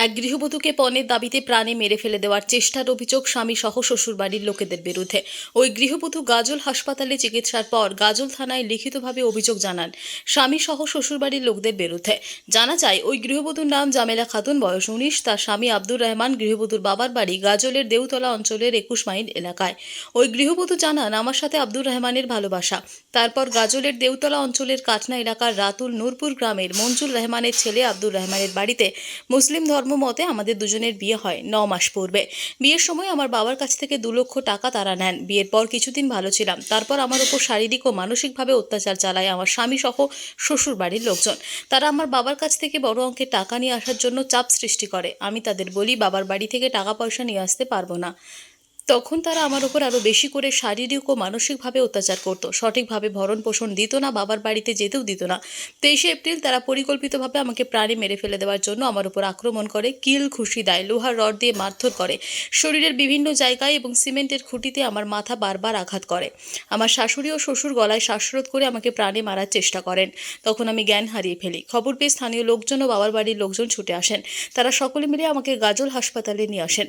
এক গৃহবধূকে পণের দাবিতে প্রাণে মেরে ফেলে দেওয়ার চেষ্টার অভিযোগ স্বামী সহ শ্বশুরবাড়ির লোকেদের বিরুদ্ধে। ওই গৃহবধূ গাজল হাসপাতালে চিকিৎসার পর গাজল থানায় লিখিতভাবে অভিযোগ জানান স্বামী সহ শ্বশুরবাড়ির লোকদের বিরুদ্ধে। জানা যায়, ওই গৃহবধূর নাম জামেলা খাতুন, বয়স 19। তার স্বামী আব্দুর রহমান। গৃহবধূর বাবার বাড়ি গাজলের দেউতলা অঞ্চলের 21 মাইল এলাকায়। ওই গৃহবধূ জানান, আমার সাথে আব্দুর রহমানের ভালোবাসা। তারপর গাজলের দেউতলা অঞ্চলের কাটনা এলাকার রাতুল নূরপুর গ্রামের মঞ্জুর রহমানের ছেলে আব্দুর রহমানের বাড়িতে মুসলিম মতে আমাদের দুজনের বিয়ে হয় 9 মাস পূর্বে। বিয়ের সময় আমার বাবার কাছ থেকে 2 লক্ষ টাকা তারা নেন। বিয়ের পর কিছুদিন ভালো ছিলাম, তারপর আমার উপর শারীরিক ও মানসিকভাবে অত্যাচার চালায় আমার স্বামী সহ শ্বশুর বাড়ির লোকজন। তারা আমার বাবার কাছ থেকে বড় অঙ্কের টাকা নিয়ে আসার জন্য চাপ সৃষ্টি করে। আমি তাদের বলি বাবার বাড়ি থেকে টাকা পয়সা নিয়ে আসতে পারবো না। তখন তারা আমার উপর আরও বেশি করে শারীরিক ও মানসিকভাবে অত্যাচার করত। সঠিকভাবে ভরণ পোষণ দিত না, বাবার বাড়িতে যেতেও দিত না। 23 এপ্রিল তারা পরিকল্পিতভাবে আমাকে প্রাণে মেরে ফেলে দেওয়ার জন্য আমার উপর আক্রমণ করে, কিল ঘুষি দেয়, লোহার রড দিয়ে মারধর করে, শরীরের বিভিন্ন জায়গায় এবং সিমেন্টের খুঁটিতে আমার মাথা বারবার আঘাত করে। আমার শাশুড়ি ও শ্বশুর গলায় শ্বাসরোধ করে আমাকে প্রাণে মারার চেষ্টা করেন। তখন আমি জ্ঞান হারিয়ে ফেলি। খবর পেয়ে স্থানীয় লোকজন ও বাবার বাড়ির লোকজন ছুটে আসেন। তারা সকলে মিলে আমাকে গাজল হাসপাতালে নিয়ে আসেন।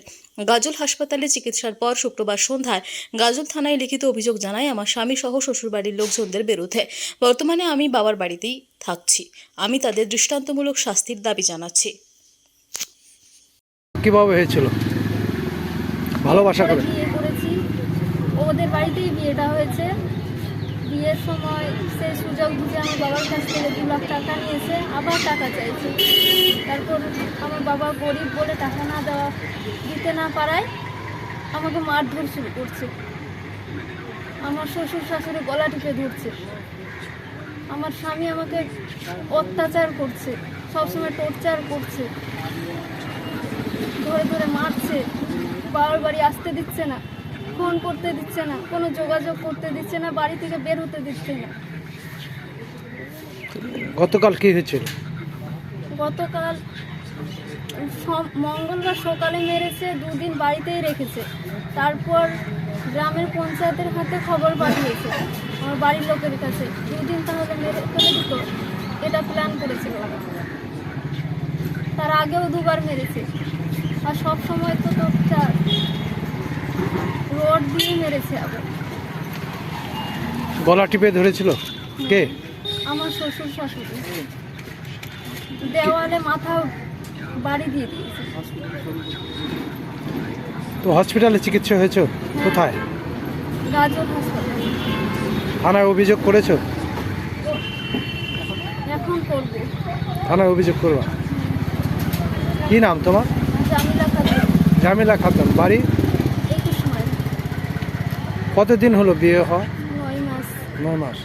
গাজল হাসপাতালে চিকিৎসার পর শুক্রবার সন্ধ্যায় গাজল থানায় লিখিত অভিযোগ জানায় আমার স্বামী সহ শ্বশুরবাড়ির লোকজনদের বিরুদ্ধে। বর্তমানে আমি বাবার বাড়িতেই থাকছি। আমি তাদের দৃষ্টান্তমূলক শাস্তির দাবি জানাচ্ছি। কিভাবে হয়েছিল? ভালোবাসা করে বিয়ে করেছি, ওদের বাড়িতেই বিয়েটা হয়েছে। বিয়ের সময় সে সুযোগ বুঝে আমার বাবার কাছ থেকে 2 লাখ টাকা নিয়েছে, আবার টাকা চাইছে। তারপর আমার বাবা গরিব বলে টাকা দিতে না পারায় আমাকে মারধর শুরু করছে। আমার শ্বশুর শাশুড়ি গলা টিপে ধরছে। আমার স্বামী আমাকে অত্যাচার করছে, সবসময় টর্চার করছে, ধরে ধরে মারছে, বাবার বাড়ি আসতে দিচ্ছে না, ফোন করতে দিচ্ছে না, কোনো যোগাযোগ করতে দিচ্ছে না, বাড়ি থেকে বের হতে দিচ্ছে না। গতকাল কি হয়েছিল? গতকাল মঙ্গলবার সকালে মেরেছে, 2 দিন বাড়িতেই রেখেছে। তারপর গ্রামের পঞ্চায়েতের হাতে খবর পাঠিয়েছে আমার বাড়ির লোকের কাছে, 2 দিন তাহলে মেরে ফেলে দিত, এটা প্ল্যান করেছিল। তার আগেও 2বার মেরেছে, আর সব সময় তো রড দিয়ে মেরেছে। আবার গলা টিপে ধরেছিল কে? আমার শ্বশুর শাশুড়ি দেওয়ালে মাথা বাড়ি দিয়ে দিয়েছে। তো হসপিটালে চিকিৎসা হয়েছে? কোথায়? গাজল হাসপাতালে। থানায় অভিযোগ করেছো? এখন করবো। থানায় অভিযোগ করবা? কি নাম তোমার? জামিলা খাতুন। জামিলা খাতুন, বাড়ি? 21 মাইল। কতদিন হলো বিয়ে হওয়া? 9 মাস। 9 মাস।